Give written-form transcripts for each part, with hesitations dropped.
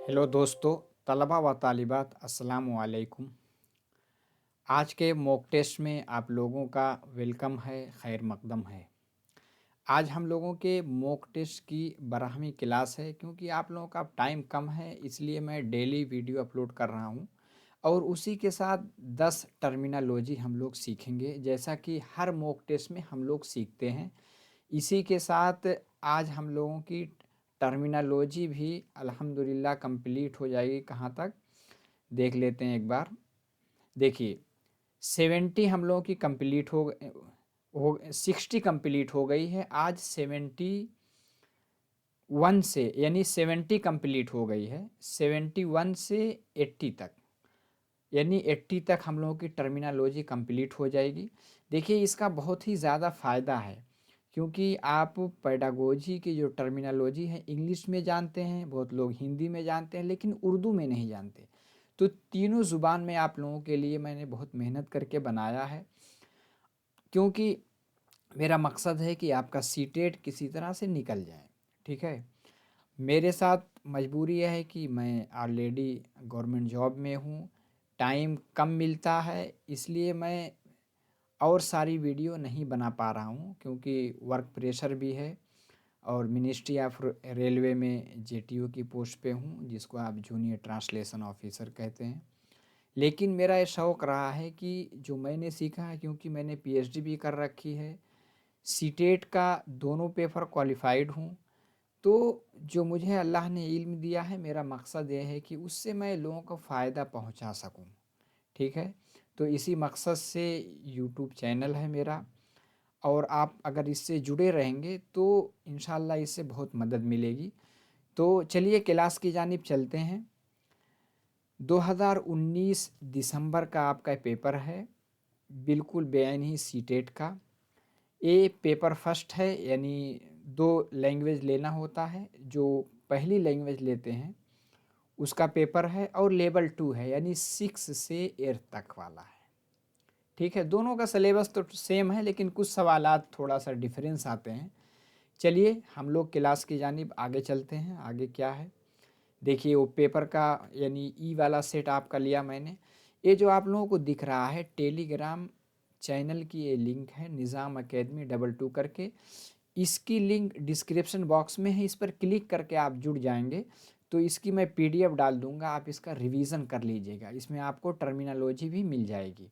Hello दोस्तों, तलबा व तालिबात अस्सलामु अलैकुम। आज के मॉक टेस्ट में आप लोगों का वेलकम है, खैर मकदम है। आज हम लोगों के मॉक टेस्ट की 12वीं क्लास है। क्योंकि आप लोगों का टाइम कम है, इसलिए मैं डेली वीडियो अपलोड कर रहा हूँ और उसी के साथ 10 टर्मिनोलॉजी हम लोग सीखेंगे, जैसा कि हर मॉक टेस्ट में हम लोग सीखते हैं। इसी के साथ आज हम लोगों की टर्मिनोलॉजी भी अल्हम्दुलिल्लाह कंप्लीट हो जाएगी। कहाँ तक देख लेते हैं एक बार। देखिए, 70 हम लोगों की कंप्लीट हो 60 कंप्लीट हो गई है। आज 71 से यानी 70 कंप्लीट हो गई है। 71 से 80 तक यानी 80 तक हम लोगों की टर्मिनोलॉजी कंप्लीट हो जाएगी। देखिए, इसका बहुत ही ज़्यादा फ़ायदा है, क्योंकि आप पेडागोजी की जो टर्मिनोलॉजी है इंग्लिश में जानते हैं, बहुत लोग हिंदी में जानते हैं, लेकिन उर्दू में नहीं जानते। तो तीनों ज़ुबान में आप लोगों के लिए मैंने बहुत मेहनत करके बनाया है, क्योंकि मेरा मकसद है कि आपका सीटेट किसी तरह से निकल जाए। ठीक है। मेरे साथ मजबूरी यह है कि मैं ऑलरेडी गवर्नमेंट जॉब में हूँ, टाइम कम मिलता है, इसलिए मैं और सारी वीडियो नहीं बना पा रहा हूँ, क्योंकि वर्क प्रेशर भी है और मिनिस्ट्री ऑफ रेलवे में जेटीओ की पोस्ट पे हूँ, जिसको आप जूनियर ट्रांसलेशन ऑफिसर कहते हैं। लेकिन मेरा ये शौक़ रहा है कि जो मैंने सीखा है, क्योंकि मैंने पीएचडी भी कर रखी है, सीटेट का दोनों पेपर क्वालिफाइड हूँ, तो जो मुझे अल्लाह ने इल्म दिया है, मेरा मकसद ये है कि उससे मैं लोगों को फ़ायदा पहुँचा सकूँ। ठीक है। तो इसी मकसद से यूट्यूब चैनल है मेरा, और आप अगर इससे जुड़े रहेंगे तो इंशाल्लाह इससे बहुत मदद मिलेगी। तो चलिए क्लास की जानिब चलते हैं। 2019 दिसंबर का आपका पेपर है, बिल्कुल बेआईनी सीटेट का। ये पेपर फर्स्ट है, यानी 2 लैंग्वेज लेना होता है। जो पहली लैंग्वेज लेते हैं उसका पेपर है, और लेवल 2 है, यानी 6 से 8 तक वाला है। ठीक है। दोनों का सिलेबस तो सेम है, लेकिन कुछ सवालात थोड़ा सा डिफरेंस आते हैं। चलिए हम लोग क्लास की जानिब आगे चलते हैं। आगे क्या है देखिए, वो पेपर का यानी ई वाला सेट आपका लिया मैंने। ये जो आप लोगों को दिख रहा है टेलीग्राम चैनल की ये लिंक है, निज़ाम अकेडमी 22 करके। इसकी लिंक डिस्क्रिप्शन बॉक्स में है, इस पर क्लिक करके आप जुड़ जाएंगे तो इसकी मैं पीडीएफ डाल दूंगा, आप इसका रिवीजन कर लीजिएगा। इसमें आपको टर्मिनोलॉजी भी मिल जाएगी।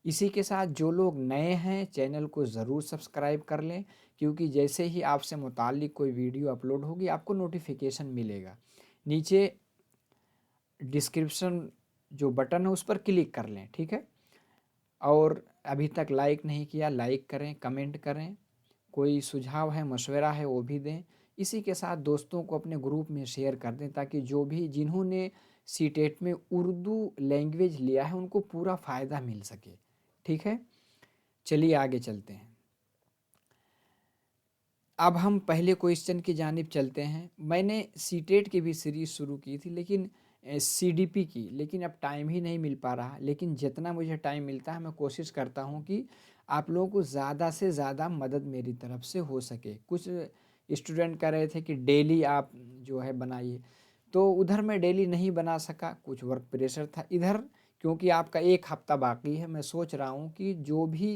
इसी के साथ जो लोग नए हैं चैनल को ज़रूर सब्सक्राइब कर लें, क्योंकि जैसे ही आपसे मुताल्लिक़ कोई वीडियो अपलोड होगी आपको नोटिफिकेशन मिलेगा। नीचे डिस्क्रिप्शन जो बटन है उस पर क्लिक कर लें। ठीक है। और अभी तक लाइक नहीं किया, लाइक करें, कमेंट करें, कोई सुझाव है, मशवरा है, वो भी दें। इसी के साथ दोस्तों को अपने ग्रुप में शेयर कर दें, ताकि जो भी जिन्होंने सीटेट में उर्दू लैंग्वेज लिया है उनको पूरा फ़ायदा मिल सके। ठीक है। चलिए आगे चलते हैं। अब हम पहले क्वेश्चन की जानिब चलते हैं। मैंने सीटेट की भी सीरीज़ शुरू की थी, लेकिन सीडीपी की, लेकिन अब टाइम ही नहीं मिल पा रहा। लेकिन जितना मुझे टाइम मिलता है मैं कोशिश करता हूँ कि आप लोगों को ज़्यादा से ज़्यादा मदद मेरी तरफ से हो सके। कुछ स्टूडेंट कह रहे थे कि डेली आप जो है बनाइए, तो उधर मैं डेली नहीं बना सका, कुछ वर्क प्रेशर था इधर। क्योंकि आपका 1 हफ़्ता बाकी है, मैं सोच रहा हूँ कि जो भी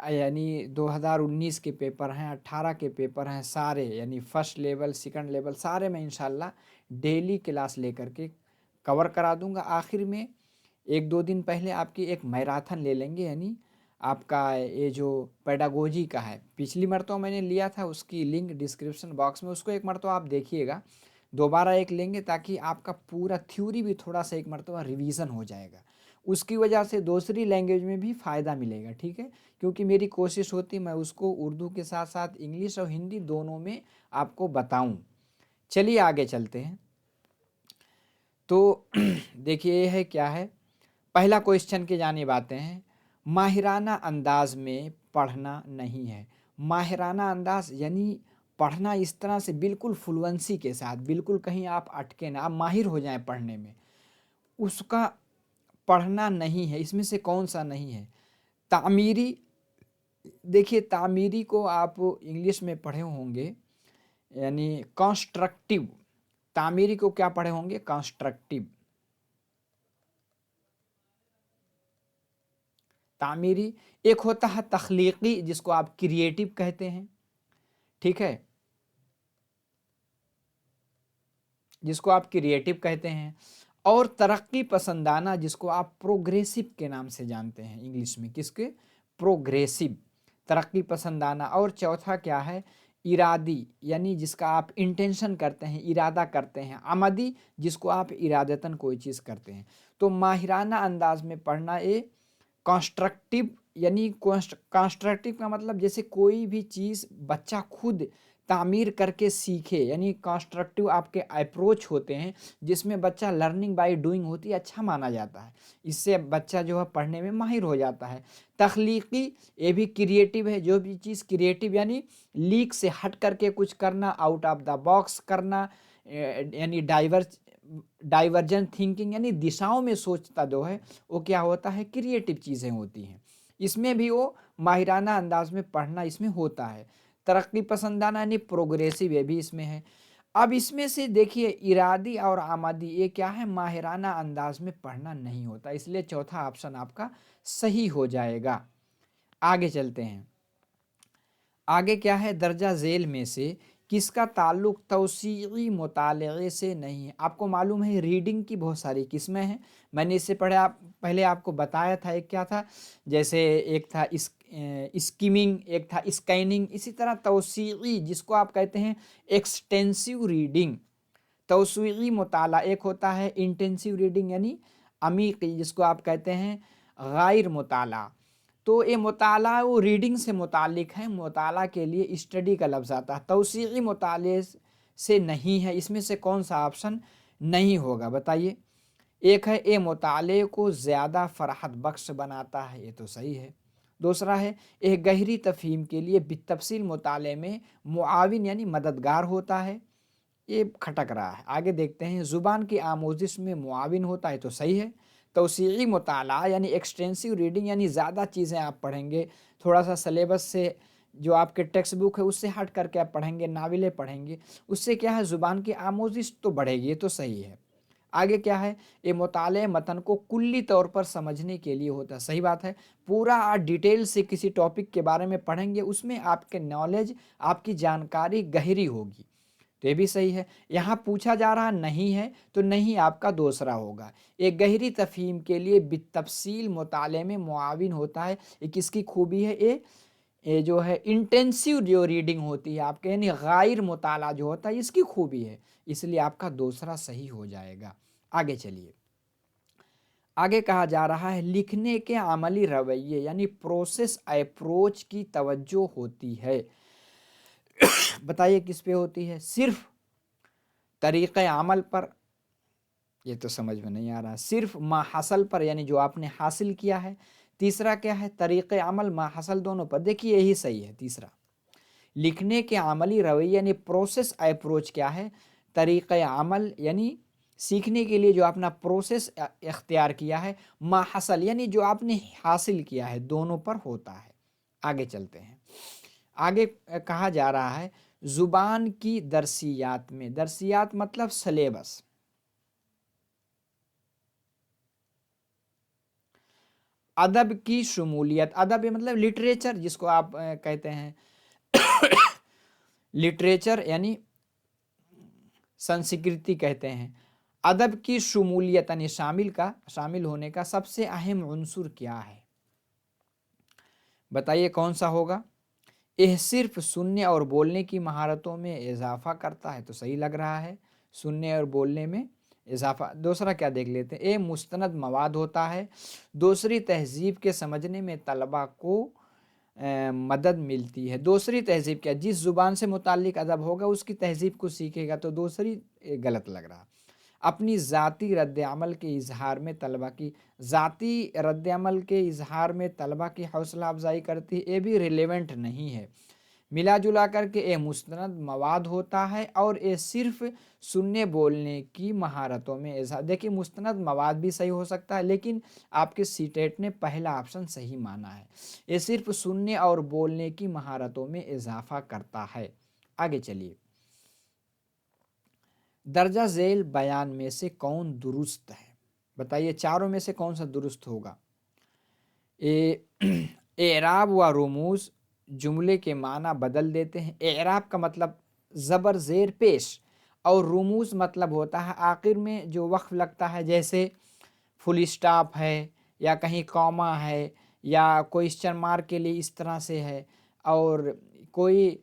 यानी 2019 के पेपर हैं, 18 के पेपर हैं, सारे यानी फर्स्ट लेवल, सेकंड लेवल, सारे मैं इंशाल्लाह डेली क्लास लेकर के कवर करा दूंगा। आखिर में 1-2 दिन पहले आपकी एक मैराथन ले लेंगे, यानी आपका ये जो पेडागोजी का है, पिछली मरतबा मैंने लिया था, उसकी लिंक डिस्क्रिप्शन बॉक्स में, उसको एक मरतबा आप देखिएगा। दोबारा एक लेंगे ताकि आपका पूरा थ्योरी भी थोड़ा सा एक मरतबा रिवीजन हो जाएगा। उसकी वजह से दूसरी लैंग्वेज में भी फ़ायदा मिलेगा। ठीक है। क्योंकि मेरी कोशिश होती मैं उसको उर्दू के साथ साथ इंग्लिश और हिंदी दोनों में आपको बताऊं। चलिए आगे चलते हैं। तो देखिए ये है क्या है, पहला क्वेश्चन की जानिब आते हैं। माहिराना अंदाज में पढ़ना नहीं है। माहिराना अंदाज यानी पढ़ना इस तरह से बिल्कुल फ्लुएंसी के साथ, बिल्कुल कहीं आप अटके ना, आप माहिर हो जाएं पढ़ने में, उसका पढ़ना नहीं है। इसमें से कौन सा नहीं है? तामीरी। देखिए, तामीरी को आप इंग्लिश में पढ़े होंगे, यानी कंस्ट्रक्टिव। तामीरी को क्या पढ़े होंगे? कंस्ट्रक्टिव। तामीरी एक होता है तख्लीकी, जिसको आप क्रिएटिव कहते हैं, ठीक है, जिसको आप क्रिएटिव कहते हैं, और तरक्की पसंदाना, जिसको आप प्रोग्रेसिव के नाम से जानते हैं इंग्लिश में। किसके? प्रोग्रेसिव, तरक्की पसंदाना। और चौथा क्या है? इरादी, यानी जिसका आप इंटेंशन करते हैं, इरादा करते हैं। आमदी, जिसको आप इरादतन कोई चीज़ करते हैं। तो माहिराना अंदाज में पढ़ना, ये कंस्ट्रक्टिव, यानी कंस्ट्रक्टिव का मतलब जैसे कोई भी चीज़ बच्चा खुद तामीर करके सीखे, यानी कंस्ट्रक्टिव आपके अप्रोच होते हैं, जिसमें बच्चा लर्निंग बाय डूइंग होती है, अच्छा माना जाता है। इससे बच्चा जो है पढ़ने में माहिर हो जाता है। तख्लीकी, ये भी क्रिएटिव है। जो भी चीज़ क्रिएटिव, यानी लीक से हट करके कुछ करना, आउट ऑफ द बॉक्स करना, यानी डाइवर्जेंट थिंकिंग, यानी दिशाओं में सोचता जो है, वो क्या होता है? क्रिएटिव चीज़ें होती हैं। इसमें भी वो माहिराना अंदाज में पढ़ना इसमें होता है। तरक्की पसंदाना यानी प्रोग्रेसिव, ये भी इसमें है। अब इसमें से देखिए, इरादी और आमादी, ये क्या है? माहिराना अंदाज में पढ़ना नहीं होता, इसलिए चौथा ऑप्शन आपका सही हो जाएगा। आगे चलते हैं। आगे क्या है? दर्जा झेल में से किसका ताल्लुक तौसीई मुताले से नहीं है? आपको मालूम है रीडिंग की बहुत सारी किस्में हैं। मैंने इससे पहले आपको बताया था। एक क्या था? जैसे एक था स्किमिंग, एक था स्कैनिंग। इसी तरह तौसीई, जिसको आप कहते हैं एक्सटेंसिव रीडिंग। तौसीई मुताला एक होता है, इंटेंसिव रीडिंग यानी अमीकी, जिसको आप कहते हैं गैर मुताला। तो ये मुताला वो रीडिंग से मुतालिक है, मुताला के लिए स्टडी का लफ्ज़ आता है। तौसीई मुताले से नहीं है, इसमें से कौन सा ऑप्शन नहीं होगा? बताइए। एक है ये मुताले को ज़्यादा फ़राहत बख्श बनाता है, ये तो सही है। दूसरा है एक गहरी तफ़हीम के लिए बितफ़सील मुताले में मुआविन यानी मददगार होता है, ये खटक रहा है। आगे देखते हैं। ज़ुबान की आमोज़िश में मुआविन होता है, तो सही है। तौसीई मुताला यानी एक्सटेंसिव रीडिंग, यानी ज़्यादा चीज़ें आप पढ़ेंगे, थोड़ा सा सिलेबस से, जो आपके टेक्स्ट बुक है उससे हट करके आप पढ़ेंगे, नावलें पढ़ेंगे, उससे क्या है? ज़ुबान की आमोज़िश तो बढ़ेगी, ये तो सही है। आगे क्या है? ये मुताले मतन को कुल्ली तौर पर समझने के लिए होता है, सही बात है। पूरा डिटेल से किसी टॉपिक के बारे में पढ़ेंगे, उसमें आपके नॉलेज, आपकी जानकारी गहरी होगी, तो ये भी सही है। यहाँ पूछा जा रहा नहीं है, तो नहीं आपका दूसरा होगा। एक गहरी तफ़हीम के लिए बितफ़सील मुताले में मुआविन होता है, ये किसकी खूबी है? ये जो है इंटेंसिव जो रीडिंग होती है आपके, यानी गैर मुताला जो होता है, इसकी खूबी है, इसलिए आपका दूसरा सही हो जाएगा। आगे चलिए। आगे कहा जा रहा है लिखने के अमली रवैये यानी प्रोसेस अप्रोच की तवज्जो होती है। बताइए किस पे होती है? सिर्फ तरीक़े अमल पर? ये तो समझ में नहीं आ रहा। सिर्फ मा हासिल पर, यानी जो आपने हासिल किया है। तीसरा क्या है? तरीक़े अमल मा हासिल दोनों पर। देखिए यही सही है तीसरा। लिखने के अमली रवैया यानी प्रोसेस अप्रोच क्या है? तरीक़े अमल यानी सीखने के लिए जो अपना प्रोसेस इख्तियार किया है, मा हासिल यानी जो आपने हासिल किया है, दोनों पर होता है। आगे चलते हैं। आगे कहा जा रहा है ज़ुबान की दरसियात में, दरसियात मतलब सलेबस, अदब की शमूलियत। अदब मतलब लिटरेचर, जिसको आप कहते हैं लिटरेचर यानी संस्कृति कहते हैं। अदब की शमूलियत यानी शामिल होने का सबसे अहम उन्सुर क्या है? बताइए कौन सा होगा? यह सिर्फ सुनने और बोलने की महारतों में इजाफा करता है, तो सही लग रहा है, सुनने और बोलने में इजाफा। दूसरा क्या देख लेते हैं? ये मुस्तनद मवाद होता है। दूसरी तहजीब के समझने में तलबा को मदद मिलती है। दूसरी तहजीब क्या? जिस ज़ुबान से मुताल्लिक अदब होगा उसकी तहजीब को सीखेगा, तो दूसरी गलत लग रहा। अपनी ज़ाती रद्द-ए-अमल के इज़हार में तलबा की ज़ाती रद्द-ए-अमल के इज़हार में तलबा की हौसला अफजाई करती है, ये भी रिलेवेंट नहीं है। मिला जुला करके ये मुस्तनद मवाद होता है और ये सिर्फ सुनने बोलने की महारतों में इज़हार। देखिए मुस्तनद मवाद भी सही हो सकता है, लेकिन आपके सीटेट ने पहला ऑप्शन सही माना है। ये सिर्फ सुनने और बोलने की महारतों में इजाफा करता है। आगे चलिए। درجہ ذیل بیان میں سے کون درست ہے؟ بتائیے چاروں میں سے کون سا درست ہوگا؟ اعراب و رموز جملے کے معنی بدل دیتے ہیں۔ اعراب کا مطلب زبر زیر پیش، اور رموز مطلب ہوتا ہے آخر میں جو وقف لگتا ہے، جیسے فل اسٹاپ ہے یا کہیں کوما ہے یا کوئسچن مارک کے لیے اس طرح سے ہے، اور کوئی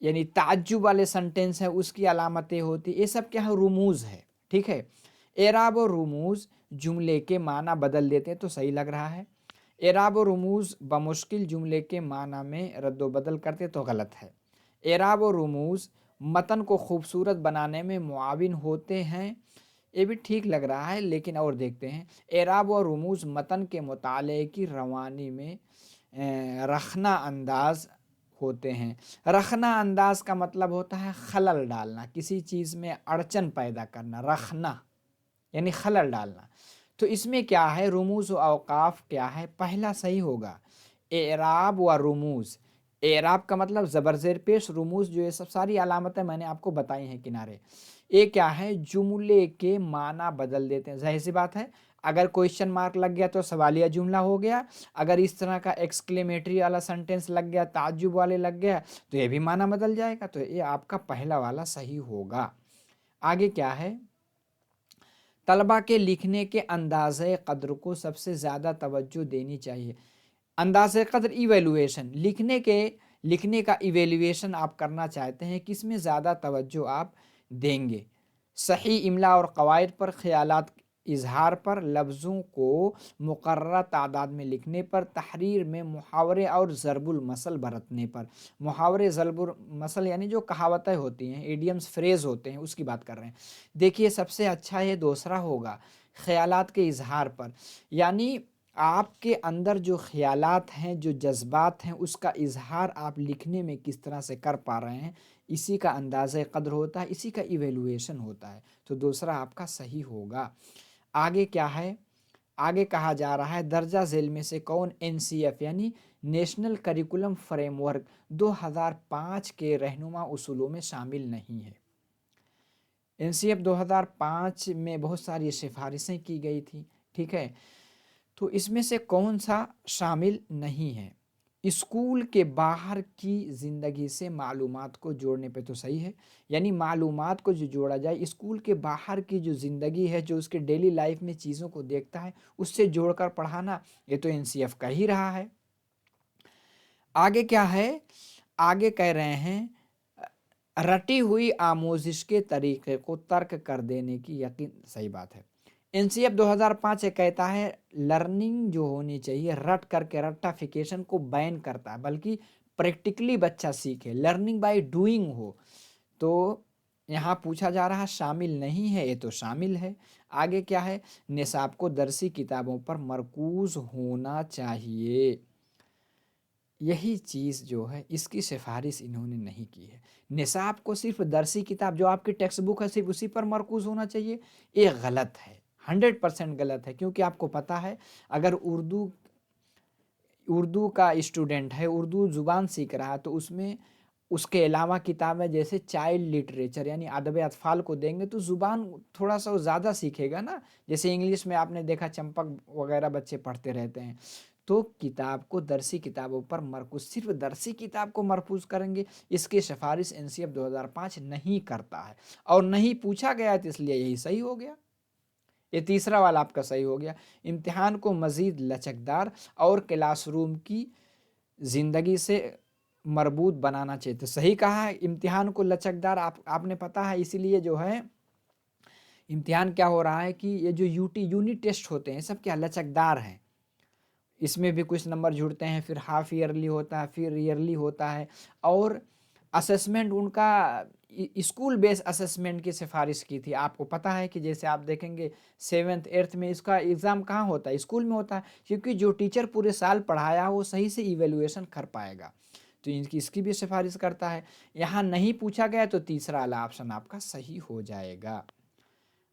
یعنی تعجب والے سنٹینس ہے اس کی علامتیں ہوتی، یہ سب کیا ہے؟ رموز ہے، ٹھیک ہے۔ اعراب و رموز جملے کے معنی بدل دیتے ہیں، تو صحیح لگ رہا ہے۔ اعراب و رموز بمشکل جملے کے معنی میں رد و بدل کرتے تو غلط ہے۔ اعراب و رموز متن کو خوبصورت بنانے میں معاون ہوتے ہیں، یہ بھی ٹھیک لگ رہا ہے، لیکن اور دیکھتے ہیں۔ اعراب و رموز متن کے مطالعے کی روانی میں رخنہ انداز ہوتے ہیں۔ رخنہ انداز کا مطلب ہوتا ہے خلل ڈالنا، کسی چیز میں اڑچن پیدا کرنا، رخنہ یعنی خلل ڈالنا۔ تو اس میں کیا ہے؟ رموز و اوقاف کیا ہے؟ پہلا صحیح ہوگا، اعراب و رموز۔ اعراب کا مطلب زبر زیر پیش، رموز جو یہ سب ساری علامتیں میں نے آپ کو بتائی ہیں کنارے، یہ کیا ہے؟ جملے کے معنی بدل دیتے ہیں۔ ظاہر سی بات ہے، اگر کوئسچن مارک لگ گیا تو سوالیہ جملہ ہو گیا، اگر اس طرح کا ایکسکلیمیٹری والا سنٹینس لگ گیا، تعجب والے لگ گیا، تو یہ بھی معنی بدل جائے گا، تو یہ آپ کا پہلا والا صحیح ہوگا۔ آگے کیا ہے؟ طلبہ کے لکھنے کے اندازِ قدر کو سب سے زیادہ توجہ دینی چاہیے۔ اندازِ قدر ایویلویشن، لکھنے کا ایویلویشن آپ کرنا چاہتے ہیں، کس میں زیادہ توجہ آپ دیں گے؟ صحیح املا اور قواعد پر، خیالات اظہار پر، لفظوں کو مقررہ تعداد میں لکھنے پر، تحریر میں محاورے اور ضرب المثل برتنے پر۔ محاورے، ضرب المثل یعنی جو کہاوتیں ہوتی ہیں، ایڈیمز، فریز ہوتے ہیں، اس کی بات کر رہے ہیں۔ دیکھیے سب سے اچھا یہ دوسرا ہوگا، خیالات کے اظہار پر، یعنی آپ کے اندر جو خیالات ہیں، جو جذبات ہیں، اس کا اظہار آپ لکھنے میں کس طرح سے کر پا رہے ہیں، اسی کا اندازہ قدر ہوتا ہے، اسی کا ایویلویشن ہوتا ہے، تو دوسرا آپ کا صحیح ہوگا۔ آگے کیا ہے؟ آگے کہا جا رہا ہے درجہ ذیل میں سے کون NCF یعنی نیشنل کریکولم فریم ورک 2005 کے رہنما اصولوں میں شامل نہیں ہے۔ NCF 2005 میں بہت ساری سفارشیں کی گئی تھی، ٹھیک ہے، تو اس میں سے کون سا شامل نہیں ہے؟ اسکول کے باہر کی زندگی سے معلومات کو جوڑنے پہ تو صحیح ہے، یعنی معلومات کو جو جوڑا جائے، اسکول کے باہر کی جو زندگی ہے، جو اس کے ڈیلی لائف میں چیزوں کو دیکھتا ہے، اس سے جوڑ کر پڑھانا، یہ تو NCF کا ہی رہا ہے۔ آگے کیا ہے؟ آگے کہہ رہے ہیں رٹی ہوئی آموزش کے طریقے کو ترک کر دینے کی یقین، صحیح بات ہے۔ NCF 2005 یہ کہتا ہے لرننگ جو ہونی چاہیے رٹ کر کے، رٹافیکیشن کو بین کرتا ہے، بلکہ پریکٹیکلی بچہ سیکھے، لرننگ بائی ڈوئنگ ہو۔ تو یہاں پوچھا جا رہا شامل نہیں ہے، یہ تو شامل ہے۔ آگے کیا ہے؟ نصاب کو درسی کتابوں پر مرکوز ہونا چاہیے، یہی چیز جو ہے اس کی سفارش انہوں نے نہیں کی ہے۔ نصاب کو صرف درسی کتاب جو آپ کی ٹیکسٹ بک ہے، صرف اسی پر مرکوز ہونا چاہیے، یہ غلط ہے، 100% غلط ہے، کیونکہ آپ کو پتہ ہے اگر اردو کا اسٹوڈنٹ ہے، اردو زبان سیکھ رہا ہے، تو اس میں اس کے علاوہ کتابیں جیسے چائلڈ لٹریچر یعنی ادب اطفال کو دیں گے تو زبان تھوڑا سا زیادہ سیکھے گا نا، جیسے انگلش میں آپ نے دیکھا چمپک وغیرہ بچے پڑھتے رہتے ہیں۔ تو کتاب کو درسی کتابوں پر مرکوز، صرف درسی کتاب کو مرکوز کریں گے، اس کی سفارش NCF 2005 نہیں کرتا ہے، اور نہیں پوچھا گیا ہے، تو اس لیے یہی صحیح ہو گیا۔ یہ تیسرا والا آپ کا صحیح ہو گیا۔ امتحان کو مزید لچکدار اور کلاس روم کی زندگی سے مربوط بنانا چاہیے، تو صحیح کہا ہے، امتحان کو لچکدار، آپ نے پتا ہے، اسی لیے جو ہے امتحان کیا ہو رہا ہے کہ یہ جو یونٹ ٹیسٹ ہوتے ہیں سب کیا لچکدار ہیں، اس میں بھی کچھ نمبر جڑتے ہیں، پھر ہاف ایئرلی ہوتا ہے، پھر ایئرلی ہوتا ہے، اور اسسمنٹ ان کا اسکول بیس اسسمنٹ کی سفارش کی تھی۔ آپ کو پتہ ہے کہ جیسے آپ دیکھیں گے 7th 8th میں اس کا ایگزام کہاں ہوتا ہے؟ اسکول میں ہوتا ہے، کیونکہ جو ٹیچر پورے سال پڑھایا وہ صحیح سے ایویلویشن کر پائے گا، تو اس کی بھی سفارش کرتا ہے۔ یہاں نہیں پوچھا گیا تو تیسرا والا آپشن آپ کا صحیح ہو جائے گا۔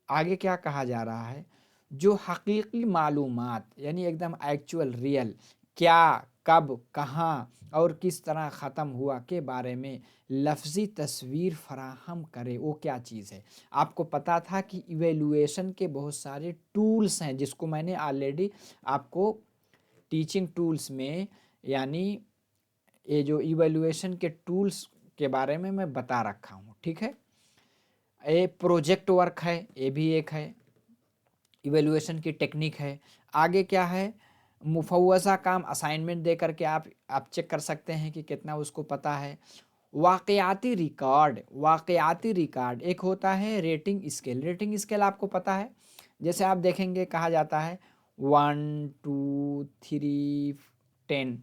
آگے کیا کہا جا رہا ہے؟ جو حقیقی معلومات یعنی ایک دم ایکچول ریئل کیا، کب، کہاں اور کس طرح ختم ہوا کے بارے میں لفظی تصویر فراہم کرے، وہ کیا چیز ہے۔ آپ کو پتا تھا کہ ایویلویشن کے بہت سارے ٹولز ہیں، جس کو میں نے آلریڈی آپ کو ٹیچنگ ٹولز میں، یعنی یہ جو ایویلویشن کے ٹولز کے بارے میں بتا رکھا ہوں، ٹھیک ہے۔ یہ پروجیکٹ ورک ہے، یہ بھی ایک ہے، ایویلویشن کی ٹیکنیک ہے۔ آگے کیا ہے، مفوضہ کام اسائنمنٹ دے کر کے آپ چیک کر سکتے ہیں کہ کتنا اس کو پتہ ہے۔ واقعاتی ریکارڈ، واقعاتی ریکارڈ ایک ہوتا ہے ریٹنگ اسکیل۔ ریٹنگ اسکیل آپ کو پتہ ہے، جیسے آپ دیکھیں گے کہا جاتا ہے 1 2 3 10۔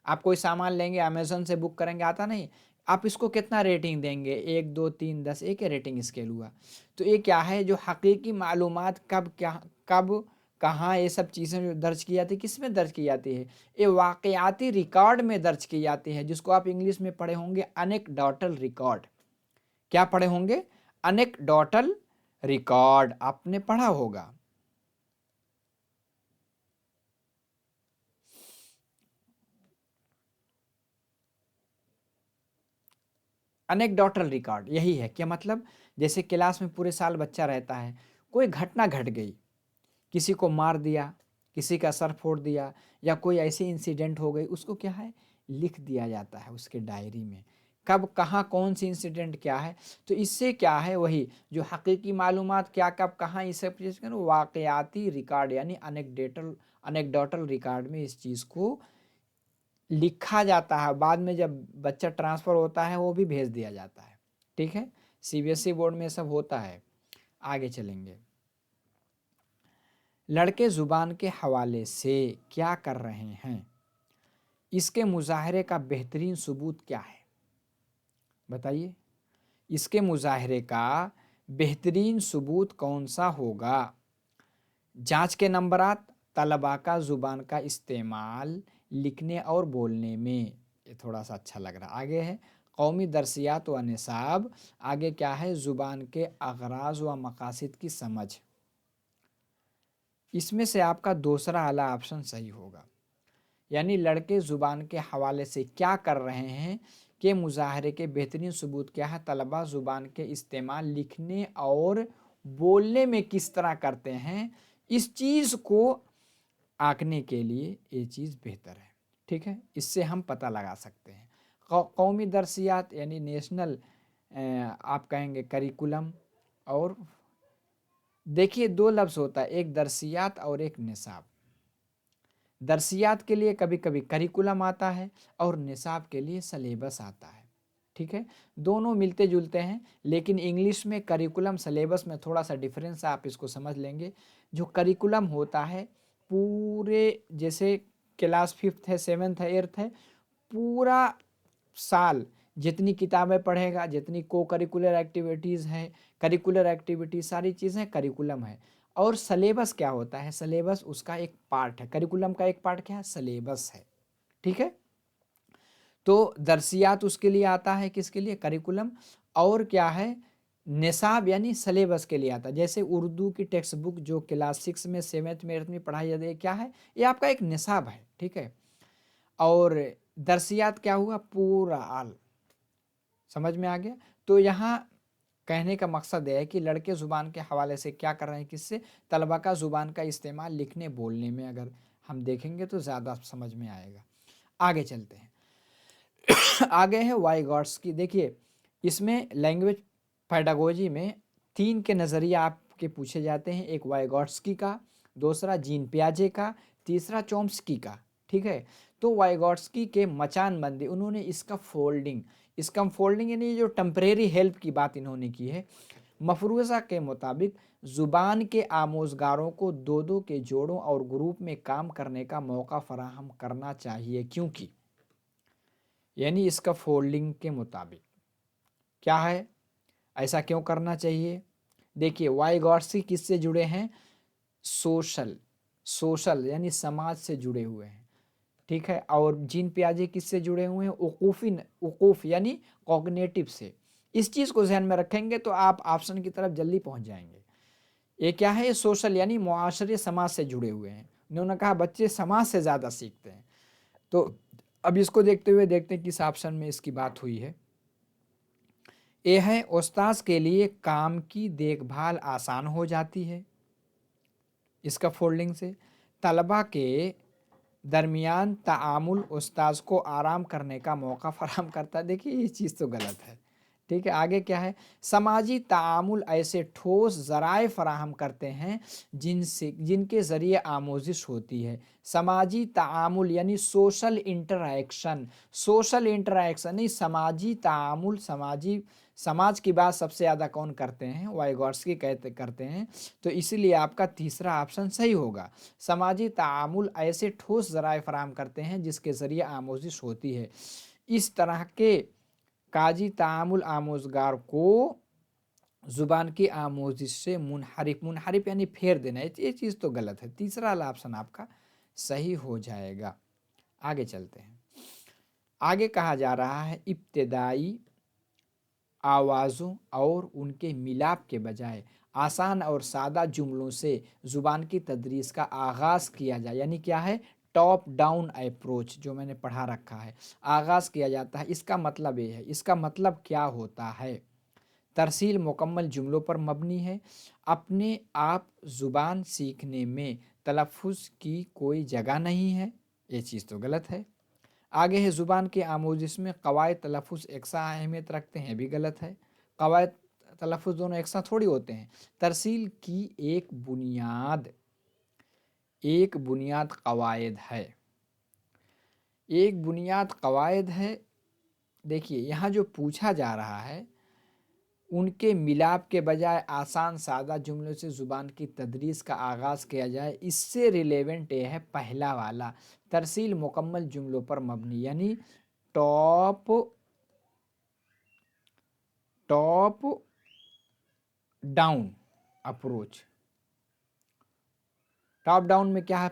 آپ کوئی سامان لیں گے امیزون سے بک کریں گے، آتا نہیں، آپ اس کو کتنا ریٹنگ دیں گے، 1 2 3 10، ایک ریٹنگ اسکیل ہوا۔ تو یہ کیا ہے، جو حقیقی معلومات کب کہاں یہ سب چیزیں جو درج کی جاتی ہے، کس میں درج کی جاتی ہے، یہ واقعاتی ریکارڈ میں درج کی جاتی ہے، جس کو آپ انگلش میں پڑھے ہوں گے انیکڈوٹل ریکارڈ۔ کیا پڑھے ہوں گے، انیکڈوٹل ریکارڈ، آپ نے پڑھا ہوگا۔ انیکڈوٹل ریکارڈ یہی ہے، کیا مطلب، جیسے کلاس میں پورے سال بچہ رہتا ہے، کوئی گھٹنا گھٹ گئی، کسی کو مار دیا، کسی کا سر پھوڑ دیا، یا کوئی ایسی انسیڈنٹ ہو گئی، اس کو کیا ہے، لکھ دیا جاتا ہے اس کے ڈائری میں، کب کہاں کون سی انسیڈنٹ کیا ہے۔ تو اس سے کیا ہے، وہی جو حقیقی معلومات کیا کب کہاں، یہ سب چیز واقعاتی ریکارڈ یعنی انیکڈوٹل ریکارڈ میں اس چیز کو لکھا جاتا ہے، بعد میں جب بچہ ٹرانسفر ہوتا ہے وہ بھی بھیج دیا جاتا ہے، ٹھیک ہے۔ C B S E board میں سب ہوتا ہے۔ آگے چلیں گے، لڑکے زبان کے حوالے سے کیا کر رہے ہیں، اس کے مظاہرے کا بہترین ثبوت کیا ہے، بتائیے، اس کے مظاہرے کا بہترین ثبوت کون سا ہوگا۔ جانچ کے نمبرات، طلباء کا زبان کا استعمال لکھنے اور بولنے میں، یہ تھوڑا سا اچھا لگ رہا۔ آگے ہے قومی درسیات و نصاب، آگے کیا ہے، زبان کے اغراض و مقاصد کی سمجھ۔ اس میں سے آپ کا دوسرا اعلیٰ آپشن صحیح ہوگا، یعنی لڑکے زبان کے حوالے سے کیا کر رہے ہیں کہ مظاہرے کے بہترین ثبوت کیا ہے، طلباء زبان کے استعمال لکھنے اور بولنے میں کس طرح کرتے ہیں، اس چیز کو آنکنے کے لیے یہ چیز بہتر ہے، ٹھیک ہے۔ اس سے ہم پتہ لگا سکتے ہیں۔ قومی درسیات یعنی نیشنل، آپ کہیں گے کریکولم، اور دیکھیے دو لفظ ہوتا ہے، ایک درسیات اور ایک نصاب۔ درسیات کے لیے کبھی کبھی کریکولم آتا ہے اور نصاب کے لیے سلیبس آتا ہے، ٹھیک ہے۔ دونوں ملتے جلتے ہیں، لیکن انگلش میں کریکولم سلیبس میں تھوڑا سا ڈیفرنس ہے، آپ اس کو سمجھ لیں گے۔ جو کریکولم ہوتا ہے پورے، جیسے کلاس 5th ہے، 7th ہے، 8th ہے، پورا سال جتنی کتابیں پڑھے گا، جتنی کو کریکولر ایکٹیویٹیز ہیں، کریکولر ایکٹیویٹیز ساری چیزیں کریکولم ہے۔ اور سلیبس کیا ہوتا ہے، سلیبس اس کا ایک پارٹ ہے، کریکولم کا ایک پارٹ کیا ہے، سلیبس ہے، ٹھیک ہے۔ تو درسیات اس کے لیے آتا ہے، کس کے لیے، کریکولم، اور کیا ہے، نصاب یعنی سلیبس کے لیے آتا ہے۔ جیسے اردو کی ٹیکسٹ بک جو کلاس 6 میں 7th میں 8th میں پڑھائی جاتی ہے، کیا ہے، یہ آپ کا ایک نصاب ہے، ٹھیک ہے۔ اور درسیات کیا ہوا، پورا آل، سمجھ میں آ گیا۔ تو یہاں کہنے کا مقصد ہے کہ لڑکے زبان کے حوالے سے کیا کر رہے ہیں، کس سے، طلباء کا زبان کا استعمال لکھنے بولنے میں، اگر ہم دیکھیں گے تو زیادہ سمجھ میں آئے گا۔ آگے چلتے ہیں، آگے ہے وائیگاٹسکی۔ دیکھیے اس میں لینگویج پیڈاگوجی میں 3 کے نظریہ آپ کے پوچھے جاتے ہیں، ایک وائیگاٹسکی کا، دوسرا جین پیاجے کا، تیسرا چومسکی کا، ٹھیک ہے۔ تو وائیگاٹسکی کے مچان بندی، انہوں نے اس کا فولڈنگ یعنی جو ٹمپریری ہیلپ کی بات انہوں نے کی ہے، مفروضہ کے مطابق زبان کے آموزگاروں کو 2 کے جوڑوں اور گروپ میں کام کرنے کا موقع فراہم کرنا چاہیے، کیونکہ یعنی اس کا فولڈنگ کے مطابق کیا ہے، ایسا کیوں کرنا چاہیے۔ دیکھیے وائیگاٹسکی کس سے جڑے ہیں، سوشل یعنی سماج سے جڑے ہوئے ہیں، ٹھیک ہے۔ اور جین پیاجے کس سے جڑے ہوئے ہیں، وقوف یعنی کوگنیٹو سے۔ اس چیز کو ذہن میں رکھیں گے تو آپ آپشن کی طرف جلدی پہنچ جائیں گے۔ یہ کیا ہے، سوشل یعنی معاشرے، سماج سے جڑے ہوئے ہیں۔ انہوں نے کہا بچے سماج سے زیادہ سیکھتے ہیں، تو اب اس کو دیکھتے ہوئے دیکھتے ہیں کس آپشن میں اس کی بات ہوئی ہے. اے ہے استاذ کے لیے کام کی دیکھ بھال آسان ہو جاتی ہے اس کا فولڈنگ سے. طلبہ کے درمیان تعامل استاذ کو آرام کرنے کا موقع فراہم کرتا ہے. دیکھیے یہ چیز تو غلط ہے. ٹھیک ہے، آگے کیا ہے؟ سماجی تعامل ایسے ٹھوس ذرائع فراہم کرتے ہیں جن کے ذریعے آموزش ہوتی ہے. سماجی تعامل یعنی سوشل انٹریکشن، سوشل انٹریکشن نہیں، سماجی تعامل. سماج کی بات سب سے زیادہ کون کرتے ہیں؟ وائیگورسکی کرتے ہیں. تو اسی لیے آپ کا تیسرا آپشن صحیح ہوگا. سماجی تعامل ایسے ٹھوس ذرائع فراہم کرتے ہیں جس کے ذریعے آموزش ہوتی ہے. اس طرح کے کاجی تعامل آموزگار کو زبان کی آموزش سے منحرف یعنی پھیر دینا. یہ چیز تو غلط ہے. تیسرا والا آپشن آپ کا صحیح ہو جائے گا. آگے چلتے ہیں. آگے کہا جا رہا ہے ابتدائی آوازوں اور ان کے ملاپ کے بجائے آسان اور سادہ جملوں سے زبان کی تدریس کا آغاز کیا جائے. یعنی کیا ہے؟ ٹاپ ڈاؤن اپروچ جو میں نے پڑھا رکھا ہے، آغاز کیا جاتا ہے. اس کا مطلب یہ ہے، اس کا مطلب کیا ہوتا ہے؟ ترسیل مکمل جملوں پر مبنی ہے. اپنے آپ زبان سیکھنے میں تلفظ کی کوئی جگہ نہیں ہے. یہ چیز تو غلط ہے. آگے ہے زبان کے آموزش میں قواعد تلفظ یکساں اہمیت رکھتے ہیں. بھی غلط ہے. قواعد تلفظ دونوں یکساں تھوڑی ہوتے ہیں. ترسیل کی ایک بنیاد قواعد ہے. ایک بنیاد قواعد ہے. دیکھیے یہاں جو پوچھا جا رہا ہے ان کے ملاپ کے بجائے آسان سادہ جملوں سے زبان کی تدریس کا آغاز کیا جائے. اس سے ریلیونٹ یہ ہے پہلا والا، ترسیل مکمل جملوں پر مبنی یعنی top down approach. Top down میں کیا ہے؟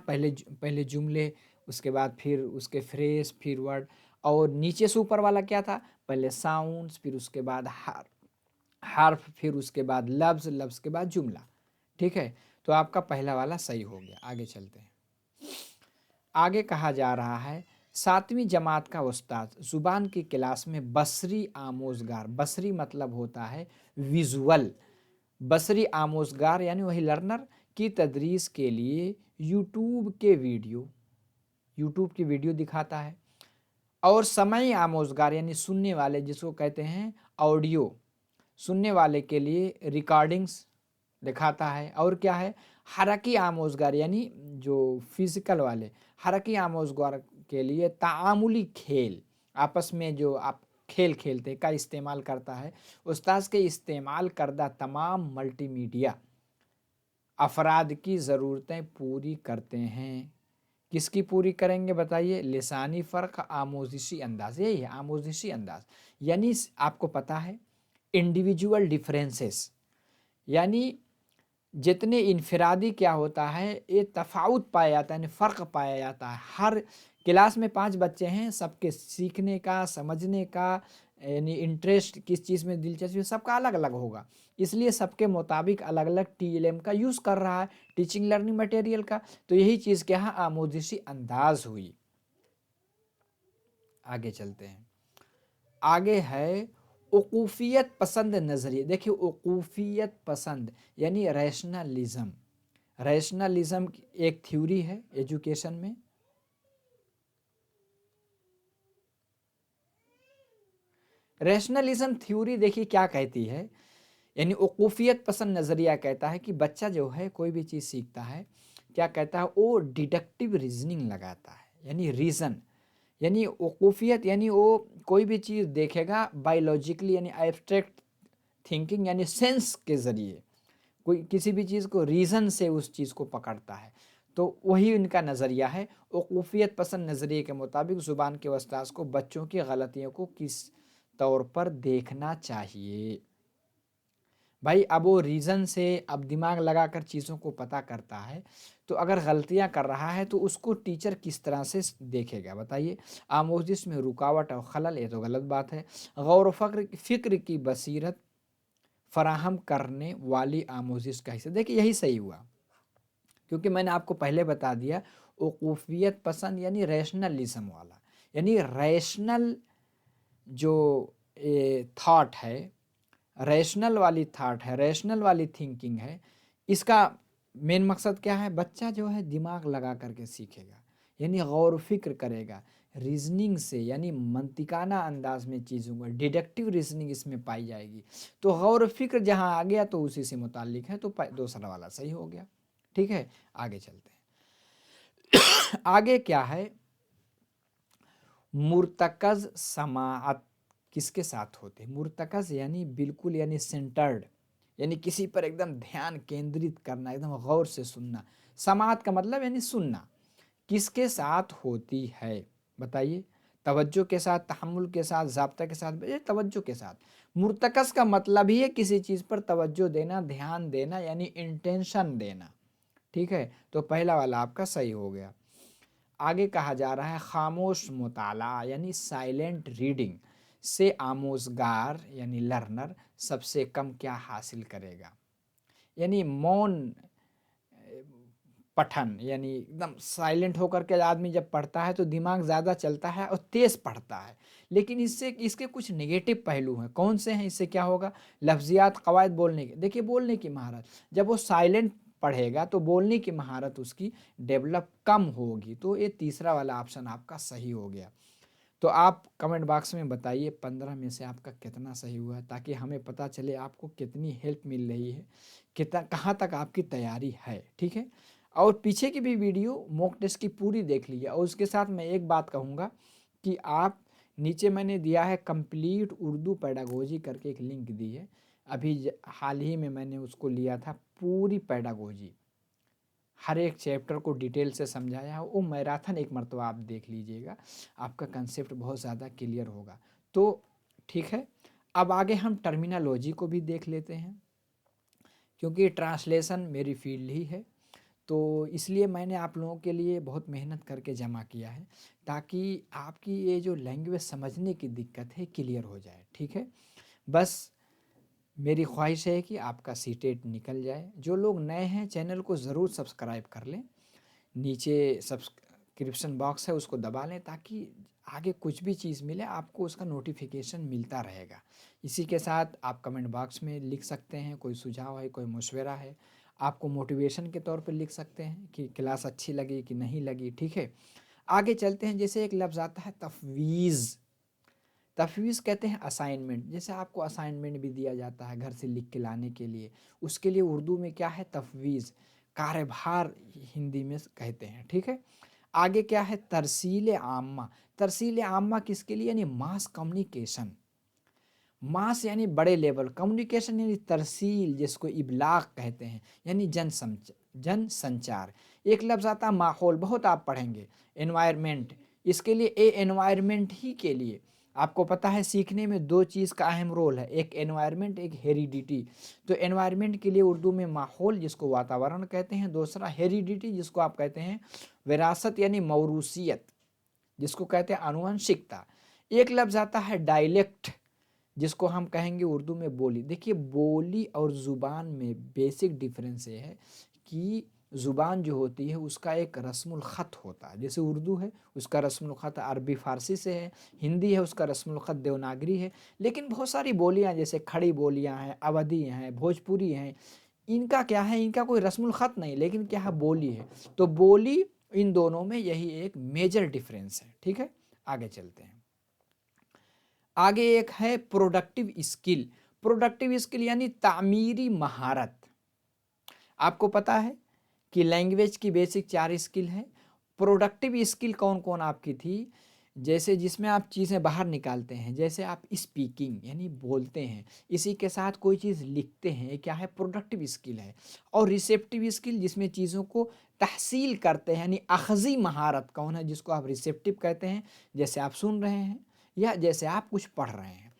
پہلے جملے، اس کے بعد پھر اس کے فریز، پھر ورڈ، اور نیچے سے اوپر والا کیا تھا؟ پہلے ساؤنڈز، پھر اس کے بعد حرف، پھر اس کے بعد لفظ کے بعد جملہ. ٹھیک ہے، تو آپ کا پہلا والا صحیح ہو گیا. آگے چلتے ہیں. آگے کہا جا رہا ہے 7ویں جماعت کا استاد زبان کی کلاس میں بصری آموزگار. بصری مطلب ہوتا ہے ویژول. بصری آموزگار یعنی وہی لرنر کی تدریس کے لیے یوٹیوب کی ویڈیو دکھاتا ہے. اور سمعی آموزگار یعنی سننے والے، جس کو کہتے ہیں آڈیو، سننے والے کے لیے ریکارڈنگز دکھاتا ہے. اور کیا ہے؟ حرکی آموزگار یعنی جو فزیکل والے، حرکی آموزگار کے لیے تعاملی کھیل، آپس میں جو آپ کھیل کھیلتے کا استعمال کرتا ہے. استاذ کے استعمال کردہ تمام ملٹی میڈیا افراد کی ضرورتیں پوری کرتے ہیں. کس کی پوری کریں گے بتائیے؟ لسانی فرق، آموزشی انداز. یہی ہے آموزشی انداز. یعنی آپ کو پتہ ہے انڈیویجول ڈیفرنسز، یعنی جتنے انفرادی کیا ہوتا ہے، یہ تفاوت پایا جاتا ہے، یعنی فرق پایا جاتا ہے. ہر کلاس میں 5 بچے ہیں، سب کے سیکھنے کا، سمجھنے کا، یعنی انٹرسٹ کس چیز میں دلچسپی سب کا الگ الگ ہوگا. اس لیے سب کے مطابق الگ الگ TLM کا یوز کر رہا ہے، ٹیچنگ لرننگ مٹیریل کا. تو یہی چیز کیا ہے؟ آموزشی انداز ہوئی. آگے چلتے ہیں. آگے ہے وقوفیت پسند نظریہ. دیکھیے وقوفیت پسند یعنی ریشنلزم. ریشنلزم ایک تھیوری ہے ایجوکیشن میں. ریشنلزم تھیوری دیکھیے کیا کہتی ہے، یعنی وقوفیت پسند نظریہ کہتا ہے کہ بچہ جو ہے کوئی بھی چیز سیکھتا ہے، کیا کہتا ہے؟ وہ ڈیڈکٹیو ریزننگ لگاتا ہے، یعنی ریزن، یعنی وقوفیت یعنی وہ کوئی بھی چیز دیکھے گا بایولوجیکلی، یعنی ایبسٹریکٹ تھنکنگ یعنی سینس کے ذریعے کوئی کسی بھی چیز کو ریزن سے اس چیز کو پکڑتا ہے. تو وہی ان کا نظریہ ہے. وقوفیت پسند نظریے کے مطابق زبان کے استاذ کو بچوں کی غلطیوں کو کس طور پر دیکھنا چاہیے. بھائی اب وہ ریزن سے اب دماغ لگا کر چیزوں کو پتہ کرتا ہے، تو اگر غلطیاں کر رہا ہے تو اس کو ٹیچر کس طرح سے دیکھے گا بتائیے؟ آموزش میں رکاوٹ اور خلل، یہ تو غلط بات ہے. غور و فکر کی بصیرت فراہم کرنے والی آموزش کا حصہ. دیکھیے یہی صحیح ہوا، کیونکہ میں نے آپ کو پہلے بتا دیا वकूफ़ियत पसंद यानी रैशनलिज्म वाला, यानी रैशनल जो थॉट है, रैशनल वाली थॉट है, रैशनल वाली थिंकिंग है। इसका मेन मकसद क्या है? बच्चा जो है दिमाग लगा करके सीखेगा, यानी गौर फिक्र करेगा, रीजनिंग से यानी मंतिकाना अंदाज में चीज़ों को, डिडक्टिव रीजनिंग इसमें पाई जाएगी। तो गौर फिक्र जहाँ आ गया तो उसी से मुताल्लिक है, तो दूसरा वाला सही हो गया। ठीक है, आगे चलते हैं। आगे क्या है? मुर्तकज़ समाअत किसके साथ होते हैं? मुर्तकज़ यानी बिल्कुल, यानी सेंटर्ड, यानी किसी पर एकदम ध्यान केंद्रित करना, एकदम गौर से सुनना। समाअत का मतलब यानी सुनना। किसके साथ होती है बताइए? तवज्जो के साथ, तहम्मुल के साथ, ज़ाब्ता के साथ, तवज्जो के साथ। मुर्तकज़ का मतलब ही है किसी चीज़ पर तवज्जो देना, ध्यान देना, यानी इंटेंशन देना। ठीक है, तो पहला वाला आपका सही हो गया। आगे कहा जा रहा है खामोश मुताला यानी साइलेंट रीडिंग से आमोजगार यानी लर्नर सबसे कम क्या हासिल करेगा? यानी मौन पठन, यानी एकदम साइलेंट होकर के आदमी जब पढ़ता है तो दिमाग ज़्यादा चलता है और तेज़ पढ़ता है। लेकिन इसके कुछ नेगेटिव पहलू हैं। कौन से हैं? इससे क्या होगा? लफ्ज़ियात, कवायद, बोलने की, देखिए बोलने की महारत, जब वो साइलेंट पढ़ेगा तो बोलने की महारत उसकी डेवलप कम होगी। तो ये तीसरा वाला ऑप्शन आपका सही हो गया। तो आप कमेंट बॉक्स में बताइए 15 में से आपका कितना सही हुआ है, ताकि हमें पता चले आपको कितनी हेल्प मिल रही है, कितना कहाँ तक आपकी तैयारी है। ठीक है, और पीछे की भी वीडियो मॉक टेस्ट की पूरी देख लीजिए। और उसके साथ मैं एक बात कहूँगा कि आप नीचे मैंने दिया है कंप्लीट उर्दू पेडागोजी करके एक लिंक दी है। अभी हाल ही में मैंने उसको लिया था, पूरी पेडागोजी, हर एक चैप्टर को डिटेल से समझाया है। वो मैराथन एक मरतबा आप देख लीजिएगा, आपका कंसेप्ट बहुत ज़्यादा क्लियर होगा। तो ठीक है, अब आगे हम टर्मिनोलॉजी को भी देख लेते हैं, क्योंकि ट्रांसलेशन मेरी फील्ड ही है। तो इसलिए मैंने आप लोगों के लिए बहुत मेहनत करके जमा किया है, ताकि आपकी ये जो लैंग्वेज समझने की दिक्कत है क्लियर हो जाए। ठीक है, बस मेरी ख्वाहिश है कि आपका सीटेट निकल जाए। जो लोग नए हैं चैनल को ज़रूर सब्सक्राइब कर लें, नीचे सब्सक्रिप्शन बॉक्स है उसको दबा लें, ताकि आगे कुछ भी चीज़ मिले आपको उसका नोटिफिकेशन मिलता रहेगा। इसी के साथ आप कमेंट बॉक्स में लिख सकते हैं, कोई सुझाव है, कोई मशवरा है, आपको मोटिवेशन के तौर पर लिख सकते हैं कि क्लास अच्छी लगी कि नहीं लगी। ठीक है, आगे चलते हैं। जैसे एक लफ्ज़ आता है तफवीज़। तफवीज़ कहते हैं असाइनमेंट। जैसे आपको असाइनमेंट भी दिया जाता है घर से लिख के लाने के लिए, उसके लिए उर्दू में क्या है? तफवीज़, कार्यभार हिंदी में कहते हैं। ठीक है, आगे क्या है? तरसील आम्मा। तरसील आम्मा किसके लिए? यानी मास कम्युनिकेशन। मास यानी बड़े लेवल, कम्युनिकेशन यानी तरसील, जिसको इबलाग कहते हैं, यानी जन संचार। एक लफ्ज़ आता है माहौल, बहुत आप पढ़ेंगे। एनवायरनमेंट, इसके लिए एनवायरनमेंट ही के लिए आपको पता है सीखने में दो चीज़ का अहम रोल है, एक एनवायरनमेंट, एक हेरिडिटी। तो एनवायरनमेंट के लिए उर्दू में माहौल, जिसको वातावरण कहते हैं। दूसरा हेरिडिटी, जिसको आप कहते हैं विरासत यानी मौरूसियत, जिसको कहते हैं आनुवंशिकता। एक लफ्ज़ आता है डायलेक्ट, जिसको हम कहेंगे उर्दू में बोली। देखिए बोली और ज़ुबान में बेसिक डिफरेंस ये है कि ज़ुबान जो होती है उसका एक रस्मुल ख़त होता है। जैसे उर्दू है उसका रस्मुल ख़त अरबी फ़ारसी से है, हिंदी है उसका रस्मुल ख़त देवनागरी है। लेकिन बहुत सारी बोलियाँ जैसे खड़ी बोलियाँ हैं, अवधी हैं, भोजपुरी हैं, इनका क्या है? इनका कोई रस्मुल ख़त नहीं, लेकिन क्या है? बोली है। तो बोली, इन दोनों में यही एक मेजर डिफरेंस है। ठीक है, आगे चलते हैं। आगे एक है प्रोडक्टिव स्किल। प्रोडक्टिव स्किल यानी तामीरी महारत। आपको पता है कि लैंग्वेज की बेसिक 4 स्किल है। प्रोडक्टिव स्किल कौन कौन आपकी थी? जैसे जिसमें आप चीज़ें बाहर निकालते हैं, जैसे आप स्पीकिंग यानी बोलते हैं, इसी के साथ कोई चीज़ लिखते हैं, ये क्या है? प्रोडक्टिव स्किल है। और रिसेप्टिव स्किल, जिसमें चीज़ों को तहसील करते हैं, यानी अखज़ी महारत कौन है? जिसको आप रिसेप्टिव कहते हैं, जैसे आप सुन रहे हैं या जैसे आप कुछ पढ़ रहे हैं।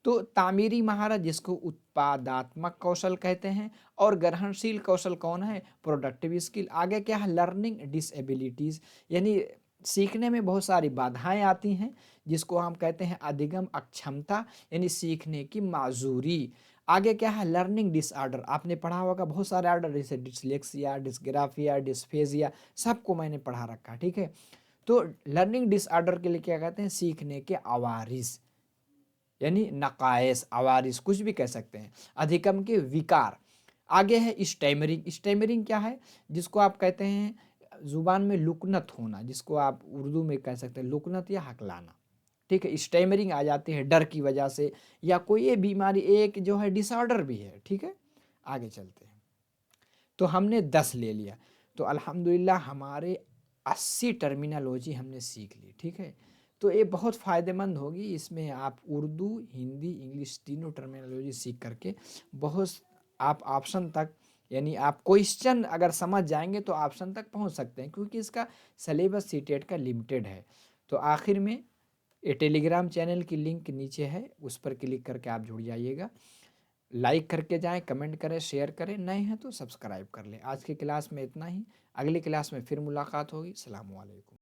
तो तामीरी महारत, जिसको उत्पादात्मक कौशल कहते हैं। और ग्रहणशील कौशल कौन है? Productive skill. आगे क्या है? लर्निंग डिसेबिलिटीज़, यानी सीखने में बहुत सारी बाधाएं आती हैं, जिसको हम कहते हैं अधिगम अक्षमता, यानी सीखने की माजूरी। आगे क्या है, लर्निंग डिसऑर्डर, आपने पढ़ा होगा बहुत सारे ऑर्डर, जैसे डिसलेक्सिया, डिसग्राफिया, डिस्फेजिया, सबको मैंने पढ़ा रखा, ठीक है। तो लर्निंग डिसऑर्डर के लिए क्या कहते हैं, सीखने के आवारिस, यानी नकायस, आवारिस कुछ भी कह सकते हैं, अधिगम के विकार। आगे है स्टैमरिंग, स्टैमरिंग क्या है, जिसको आप कहते हैं जुबान में लुकनत होना, जिसको आप उर्दू में कह सकते हैं लुकनत या हकलाना, ठीक है। स्टैमरिंग आ जाती है डर की वजह से, या कोई ये बीमारी एक जो है डिसऑर्डर भी है, ठीक है। आगे चलते हैं, तो हमने 10 ले लिया, तो अल्हम्दुलिल्लाह हमारे 80 टर्मिनोलॉजी हमने सीख ली, ठीक है। तो ये बहुत फ़ायदेमंद होगी, इसमें आप उर्दू, हिंदी, इंग्लिश तीनों टर्मिनोलॉजी सीख करके बहुत आप ऑप्शन तक, यानी आप क्वेश्चन अगर समझ जाएंगे तो ऑप्शन तक पहुंच सकते हैं, क्योंकि इसका सिलेबस सीटेट का लिमिटेड है। तो आखिर में ये टेलीग्राम चैनल की लिंक नीचे है, उस पर क्लिक करके आप जुड़ जाइएगा, लाइक करके जाएं, कमेंट करें, शेयर करें, नए हैं तो सब्सक्राइब कर लें। आज की क्लास में इतना ही, अगली क्लास में फिर मुलाकात होगी। अस्सलाम वालेकुम।